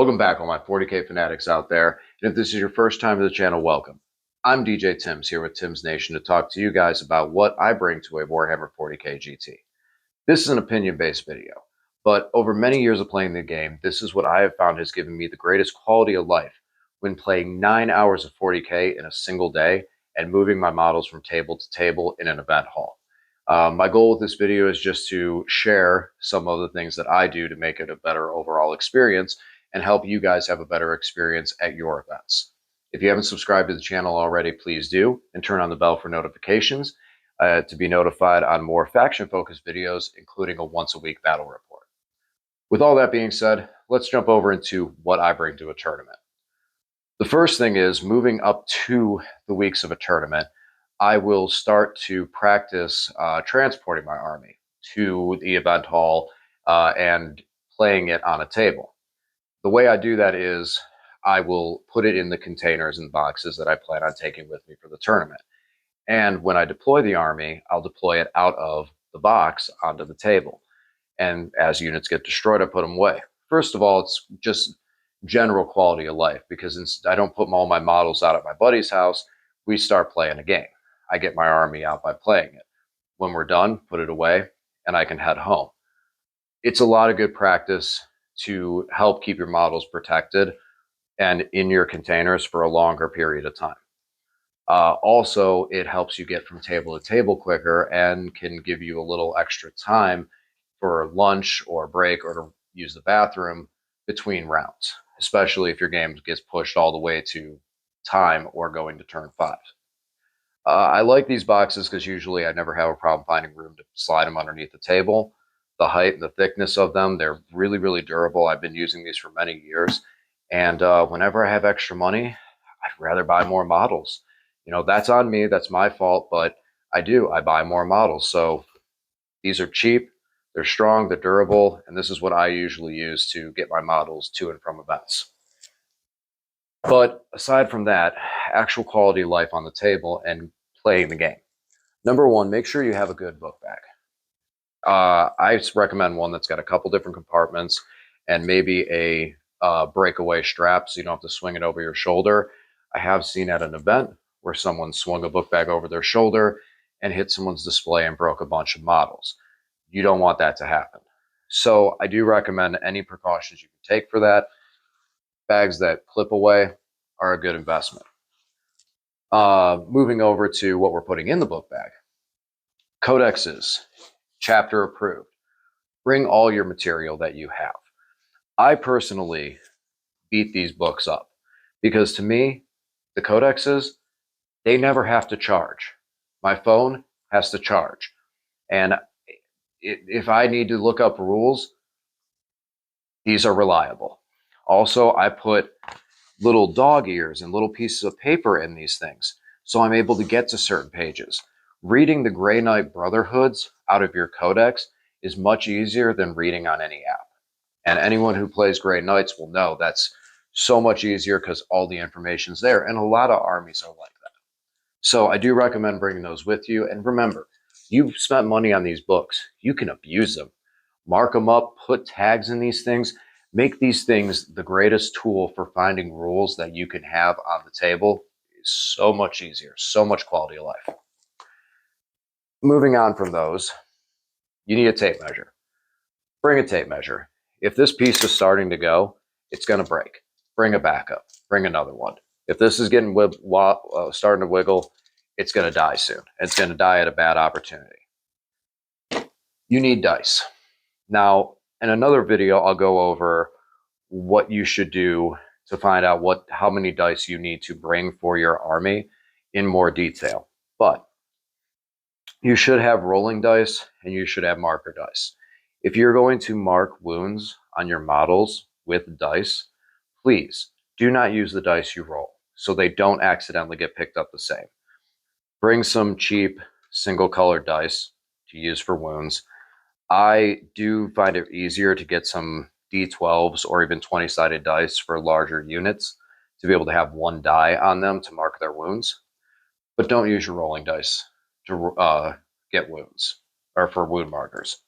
Welcome back, all my 40K fanatics out there. And if this is your first time to the channel, welcome. I'm DJ Tims here with Tims Nation to talk to you guys about what I bring to a Warhammer 40K GT. This is an opinion-based video, but over many years of playing the game, this is what I have found has given me the greatest quality of life when playing 9 hours of 40K in a single day and moving my models from table to table in an event hall. My goal with this video is just to share some of the things that I do to make it a better overall experience and help you guys have a better experience at your events. If you haven't subscribed to the channel already, please do, and turn on the bell for notifications to be notified on more faction-focused videos, including a once-a-week battle report. With all that being said, let's jump over into what I bring to a tournament. The first thing is, moving up to the weeks of a tournament, I will start to practice transporting my army to the event hall and playing it on a table. The way I do that is I will put it in the containers and boxes that I plan on taking with me for the tournament. And when I deploy the army, I'll deploy it out of the box onto the table. And as units get destroyed, I put them away. First of all, it's just general quality of life, because I don't put all my models out at my buddy's house. We start playing a game. I get my army out by playing it. When we're done, put it away, and I can head home. It's a lot of good practice to help keep your models protected and in your containers for a longer period of time. Also, it helps you get from table to table quicker and can give you a little extra time for lunch or break or to use the bathroom between rounds, especially if your game gets pushed all the way to time or going to turn 5. I like these boxes because usually I never have a problem finding room to slide them underneath the table. The height and the thickness of them, they're really, really durable. I've been using these for many years. And whenever I have extra money, I'd rather buy more models. You know, that's on me. That's my fault. But I buy more models. So these are cheap. They're strong. They're durable. And this is what I usually use to get my models to and from events. But aside from that, actual quality of life on the table and playing the game. Number one, make sure you have a good book bag. I recommend one that's got a couple different compartments and maybe a breakaway strap so you don't have to swing it over your shoulder. I have seen at an event where someone swung a book bag over their shoulder and hit someone's display and broke a bunch of models. You don't want that to happen. So I do recommend any precautions you can take for that. Bags that clip away are a good investment. Moving over to what we're putting in the book bag. Codexes, chapter approved. Bring all your material that you have. I personally beat these books up because to me, the codexes, they never have to charge. My phone has to charge. And if I need to look up rules, these are reliable. Also, I put little dog ears and little pieces of paper in these things, so I'm able to get to certain pages. Reading the Grey Knight Brotherhoods out of your codex is much easier than reading on any app. And anyone who plays Grey Knights will know that's so much easier because all the information's there, and a lot of armies are like that. So I do recommend bringing those with you. And remember, you've spent money on these books. You can abuse them. Mark them up, put tags in these things. Make these things the greatest tool for finding rules that you can have on the table. It's so much easier, so much quality of life. Moving on from those, you need a tape measure. Bring a tape measure. If this piece is starting to go, it's going to break. Bring a backup. Bring another one. If this is getting starting to wiggle, it's going to die soon. It's going to die at a bad opportunity. You need dice. Now, in another video, I'll go over what you should do to find out how many dice you need to bring for your army in more detail. But you should have rolling dice and you should have marker dice. If you're going to mark wounds on your models with dice, please do not use the dice you roll so they don't accidentally get picked up the same. Bring some cheap single colored dice to use for wounds. I do find it easier to get some D12s or even 20-sided dice for larger units to be able to have one die on them to mark their wounds. But don't use your rolling dice to get wounds or for wound markers.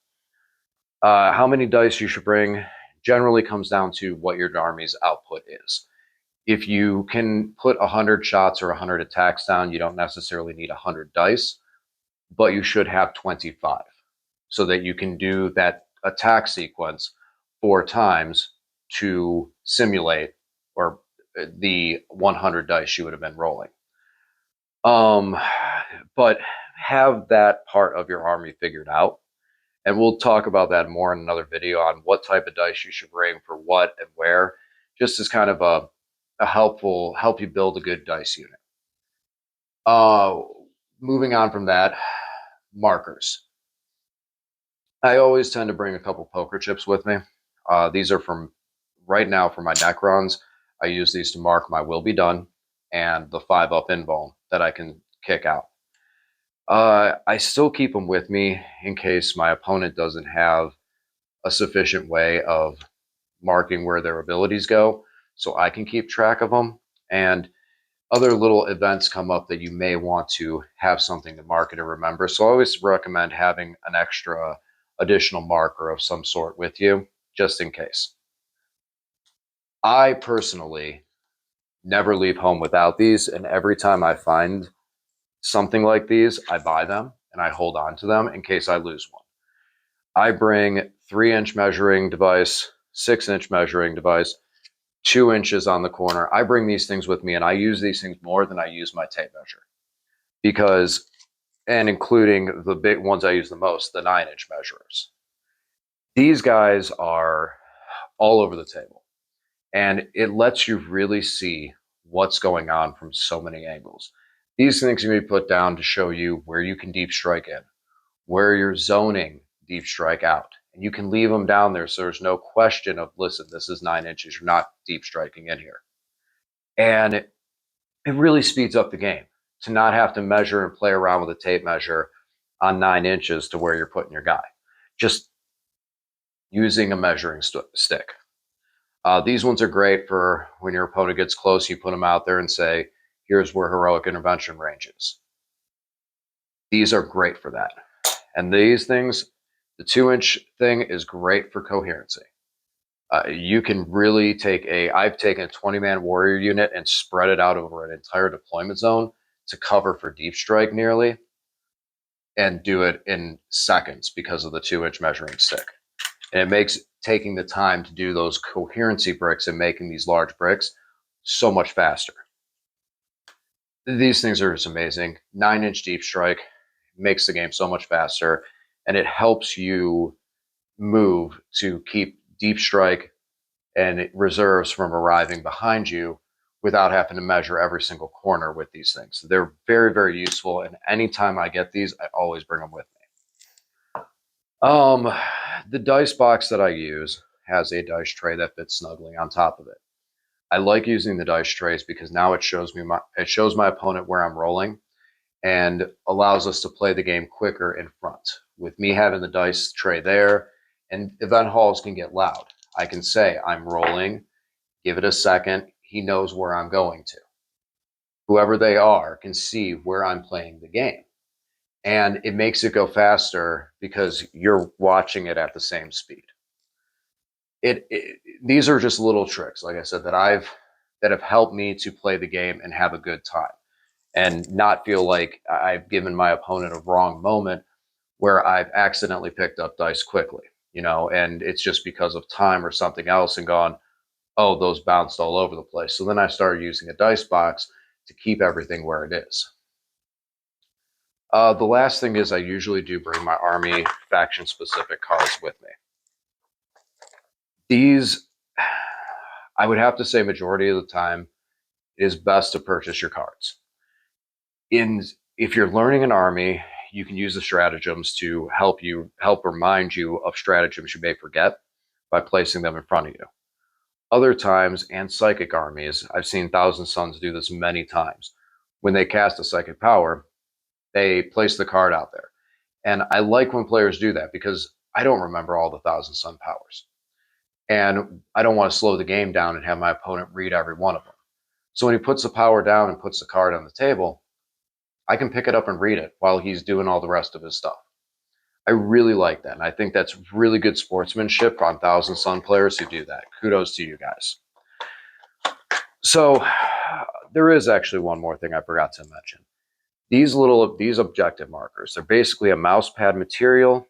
How many dice you should bring generally comes down to what your army's output is. If you can put 100 shots or 100 attacks down, you don't necessarily need 100 dice, but you should have 25 so that you can do that attack sequence 4 times to simulate or the 100 dice you would have been rolling. But have that part of your army figured out. And we'll talk about that more in another video on what type of dice you should bring for what and where, just as kind of a help you build a good dice unit. Moving on from that, markers. I always tend to bring a couple poker chips with me. These are from right now for my Necrons. I use these to mark my will be done and the 5-up invuln that I can kick out. I still keep them with me in case my opponent doesn't have a sufficient way of marking where their abilities go, so I can keep track of them. And other little events come up that you may want to have something to mark it or remember. So I always recommend having an extra additional marker of some sort with you, just in case. I personally never leave home without these, and every time I find something like these, I buy them and I hold on to them in case I lose one. I bring 3-inch measuring device, 6-inch measuring device, 2 inches on the corner. I bring these things with me, and I use these things more than I use my tape measure, because, and including the big ones I use the most, the 9-inch measurers. These guys are all over the table, and it lets you really see what's going on from so many angles. These things can be put down to show you where you can deep strike in, where you're zoning deep strike out. And you can leave them down there so there's no question of, listen, this is 9 inches, you're not deep striking in here. And it really speeds up the game to not have to measure and play around with a tape measure on 9 inches to where you're putting your guy. Just using a measuring stick. These ones are great for when your opponent gets close, you put them out there and say, here's where heroic intervention range is. These are great for that. And these things, the 2-inch thing is great for coherency. You can really take I've taken a 20-man warrior unit and spread it out over an entire deployment zone to cover for deep strike nearly, and do it in seconds because of the 2-inch measuring stick. And it makes taking the time to do those coherency bricks and making these large bricks so much faster. These things are just amazing. 9-inch deep strike makes the game so much faster, and it helps you move to keep deep strike and reserves from arriving behind you without having to measure every single corner with these things. They're very, very useful, and anytime I get these, I always bring them with me. The dice box that I use has a dice tray that fits snugly on top of it. I like using the dice trays because now it shows my opponent where I'm rolling and allows us to play the game quicker in front. With me having the dice tray there, and event halls can get loud. I can say, I'm rolling, give it a second, he knows where I'm going to. Whoever they are can see where I'm playing the game. And it makes it go faster because you're watching it at the same speed. These are just little tricks, like I said, that have helped me to play the game and have a good time and not feel like I've given my opponent a wrong moment where I've accidentally picked up dice quickly, and it's just because of time or something else and gone, oh, those bounced all over the place. So then I started using a dice box to keep everything where it is. The last thing is I usually do bring my army faction-specific cards with me. These, I would have to say majority of the time, it is best to purchase your cards. If you're learning an army, you can use the stratagems to help remind you of stratagems you may forget by placing them in front of you. Other times, and psychic armies, I've seen Thousand Sons do this many times. When they cast a psychic power, they place the card out there. And I like when players do that because I don't remember all the Thousand Sun powers. And I don't want to slow the game down and have my opponent read every one of them. So when he puts the power down and puts the card on the table, I can pick it up and read it while he's doing all the rest of his stuff. I really like that. And I think that's really good sportsmanship on Thousand Sun players who do that. Kudos to you guys. So there is actually one more thing I forgot to mention. These objective markers, they're basically a mouse pad material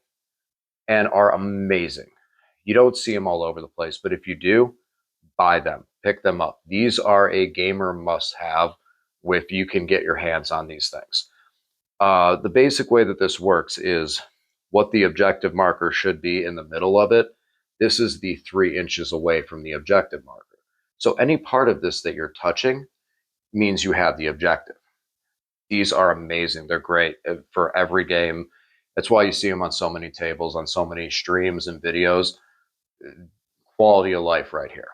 and are amazing. You don't see them all over the place, but if you do, buy them, pick them up. These are a gamer must have if you can get your hands on these things. The basic way that this works is what the objective marker should be in the middle of it. This is the 3 inches away from the objective marker. So any part of this that you're touching means you have the objective. These are amazing. They're great for every game. That's why you see them on so many tables, on so many streams and videos. Quality of life right here.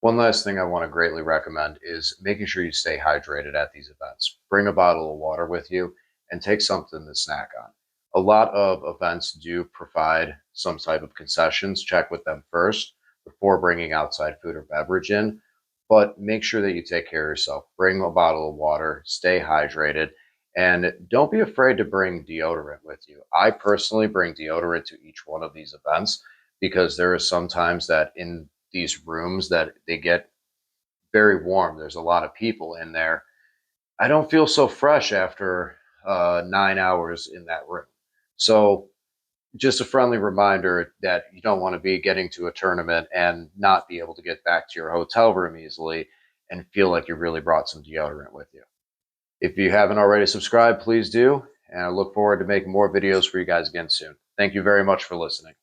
One last thing I want to greatly recommend is making sure you stay hydrated at these events. Bring a bottle of water with you and take something to snack on. A lot of events do provide some type of concessions. Check with them first before bringing outside food or beverage in, but make sure that you take care of yourself. Bring a bottle of water, stay hydrated, and don't be afraid to bring deodorant with you. I personally bring deodorant to each one of these events because there is sometimes that in these rooms that they get very warm. There's a lot of people in there. I don't feel so fresh after 9 hours in that room. So just a friendly reminder that you don't want to be getting to a tournament and not be able to get back to your hotel room easily and feel like you really brought some deodorant with you. If you haven't already subscribed, please do. And I look forward to making more videos for you guys again soon. Thank you very much for listening.